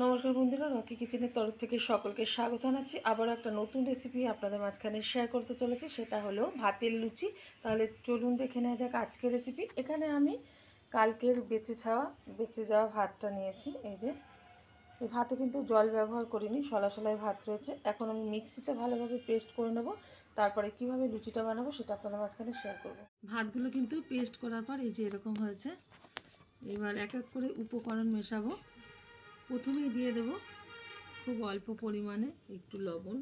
নমস্কার বন্ধুরা, রকি কিচেনের তরফ থেকে সকলকে স্বাগত জানাচ্ছি। আবার একটা নতুন রেসিপি আপনাদের মাঝখানে শেয়ার করতে চলেছি, সেটা হলো ভাতের লুচি। তাহলে চলুন দেখে নেওয়া যাক আজকের রেসিপি। এখানে আমি কালকের বেঁচে যাওয়া ভাতটা নিয়েছি। এই যে এই ভাতে কিন্তু জল ব্যবহার করিনি, সলাই ভাত রয়েছে। এখন আমি মিক্সিতে ভালোভাবে পেস্ট করে নেব, তারপরে কিভাবে লুচিটা বানাবো সেটা আপনাদের মাঝখানে শেয়ার করব। ভাতগুলো কিন্তু পেস্ট করার পর এই যে এরকম হয়েছে। এবার এক এক করে উপকরণ মেশাবো। প্রথমেই দিয়ে দেব খুব অল্প পরিমাণে একটু লবণ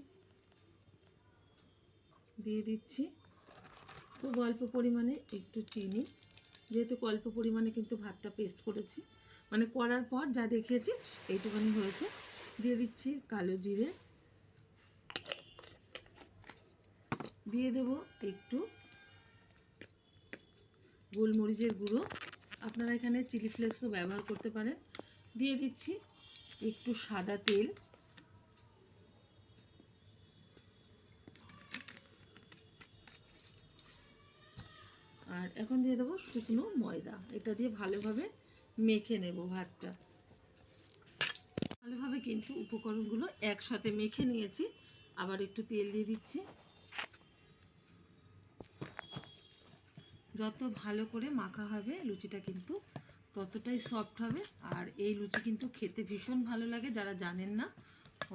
দিয়ে দিচ্ছি, খুব অল্প পরিমাণে একটু চিনি, যেহেতু অল্প পরিমাণে কিন্তু ভাতটা পেস্ট করেছি, মানে করার পর যা দেখিয়েছি এইটুখানি হয়েছে। দিয়ে দিচ্ছি কালো জিরে, দিয়ে দেব একটু গোলমরিচের গুঁড়ো, আপনারা এখানে চিলি ফ্লেক্সও ব্যবহার করতে পারেন। দিয়ে দিচ্ছি একটু সাদা তেল, আর এখন দিয়ে দেবো শুকনো ময়দা। এটা দিয়ে ভালোভাবে মেখে নেব ভাতটা। ভালোভাবে কিন্তু উপকরণগুলো একসাথে মেখে নিয়েছি। আবার একটু তেল দিয়ে দিচ্ছি। যত ভালো করে মাখা হবে লুচিটা কিন্তু ততটাই সফট হবে। আর এই লুচি কিন্তু খেতে ভীষণ ভালো লাগে। যারা জানেন না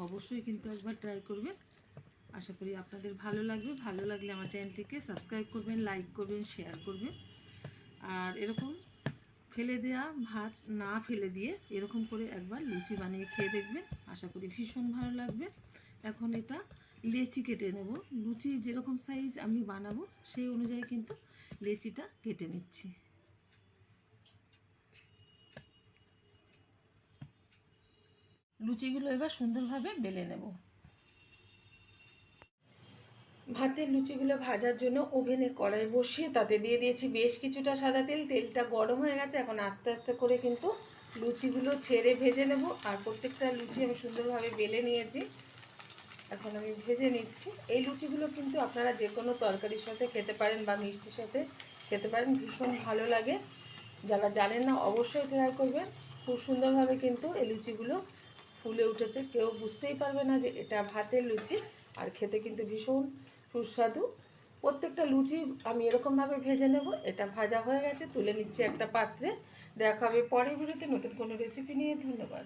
অবশ্যই কিন্তু একবার ট্রাই করবেন। আশা করি আপনাদের ভালো লাগবে। ভালো লাগলে আমার চ্যানেলটিকে সাবস্ক্রাইব করবেন, লাইক করবেন, শেয়ার করবেন। আর এরকম ফেলে দেওয়া ভাত না ফেলে দিয়ে এরকম করে একবার লুচি বানিয়ে খেয়ে দেখবেন, আশা করি ভীষণ ভালো লাগবে। এখন এটা লেচি কেটে নেব। লুচি যেরকম সাইজ আমি বানাবো সেই অনুযায়ী কিন্তু লেচিটা কেটে নিচ্ছি। লুচিগুলো এবার সুন্দরভাবে বেলে নেব। ভাতের লুচিগুলো ভাজার জন্য ওভেনে কড়াই বসিয়ে তাতে দিয়ে দিয়েছি বেশ কিছুটা সাদা তেল। তেলটা গরম হয়ে গেছে। এখন আস্তে আস্তে করে কিন্তু লুচিগুলো ছেড়ে ভেজে নেব। আর প্রত্যেকটা লুচি আমি সুন্দরভাবে বেলে নিয়েছি, এখন আমি ভেজে নিচ্ছি। এই লুচিগুলো কিন্তু আপনারা যে কোনো তরকারির সাথে খেতে পারেন বা মিষ্টির সাথে খেতে পারেন, ভীষণ ভালো লাগে। যারা জানেন না অবশ্যই ট্রাই করবেন। খুব সুন্দরভাবে কিন্তু এই লুচিগুলো ফুলে উঠেছে, কেউ বুঝতেই পারবে না যে এটা ভাতের লুচি। আর খেতে কিন্তু ভীষণ সুস্বাদু। প্রত্যেকটা লুচি আমি এরকমভাবে ভেজে নেব। এটা ভাজা হয়ে গেছে, তুলে নিচ্ছি একটা পাত্রে। দেখা হবে পরের ভিডিওতে নতুন কোনো রেসিপি নিয়ে। ধন্যবাদ।